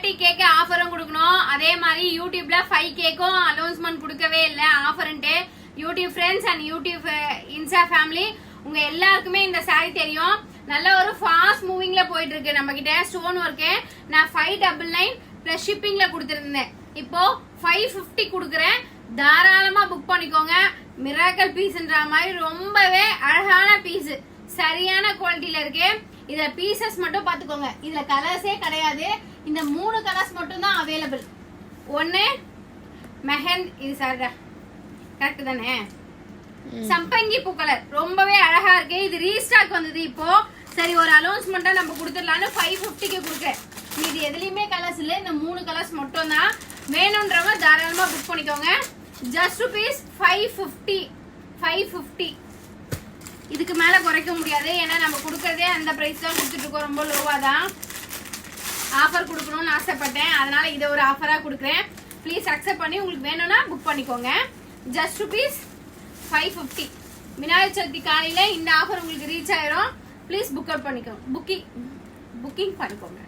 30K ஆஃபரும் கொடுக்கணும். அதே மாதிரி யூடியூப்ல 5Kக்கும் அனௌன்ஸ்மெண்ட் கொடுக்கவே இல்லை ஆஃபர்ன்ட்டு. YouTube friends and YouTube Insta family உங்க எல்லாருக்குமே இந்த சாரி தெரியும். நல்ல ஒரு ஃபாஸ்ட் மூவிங்ல போயிட்டு இருக்கு நம்ம கிட்ட ஸ்டோன் ஒர்க்கு. நான் 599 பிளஸ் ஷிப்பிங்ல கொடுத்துருந்தேன். இப்போ 550 கொடுக்குறேன். தாராளமா புக் பண்ணிக்கோங்க. மிராக்கல் பீஸ்ன்ற மாதிரி ரொம்பவே அழகான பீஸ், சரியான குவாலிட்டியில இருக்கு. இதுல பீசஸ் மட்டும் பாத்துக்கோங்க. இதுல கலர்ஸே கிடையாது. இந்த 3 கலர்ஸ் மட்டும் தான் அவைலபிள். ஒன்னு மெஹந்த், இது சார் கரெக்ட் தானே, சம்பங்கி பூ கலர் ரொம்பவே அழகா இருக்கு. இது ரீஸ்டாக் வந்தது இப்போ. சரி ஒரு அனௌன்ஸ்மெண்டா நம்ம கொடுத்துடலான்னு 550க்கு கொடுக்குறேன். இது எதுலயுமே கலர்ஸ் இல்ல, இந்த 3 கலர்ஸ் மட்டும் தான். வேணும்ன்றவங்க தாராளமா புக் பண்ணிக்கோங்க. Just rupees 550. இதுக்கு மேல குறைக்க முடியாது. ஏன்னா நம்ம கொடுக்கறதே அந்த பிரைஸ் தான் கொடுத்துட்டு இருக்கோம். ரொம்ப லோவா தான் ஆஃபர் கொடுக்கணும்னு ஆசைப்பட்டேன். அதனால இதை ஒரு ஆஃபரா கொடுக்குறேன். ப்ளீஸ் அக்செப்ட் பண்ணி உங்களுக்கு வேணும்னா புக் பண்ணிக்கோங்க. Just rupees 550. விநாயகர் சதுர்த்தி காலையில இந்த ஆஃபர் உங்களுக்கு ரீச் ஆயிரும். ப்ளீஸ் புக் அவுட் பண்ணிக்கோங்க, புக்கிங் பண்ணிக்கோங்க.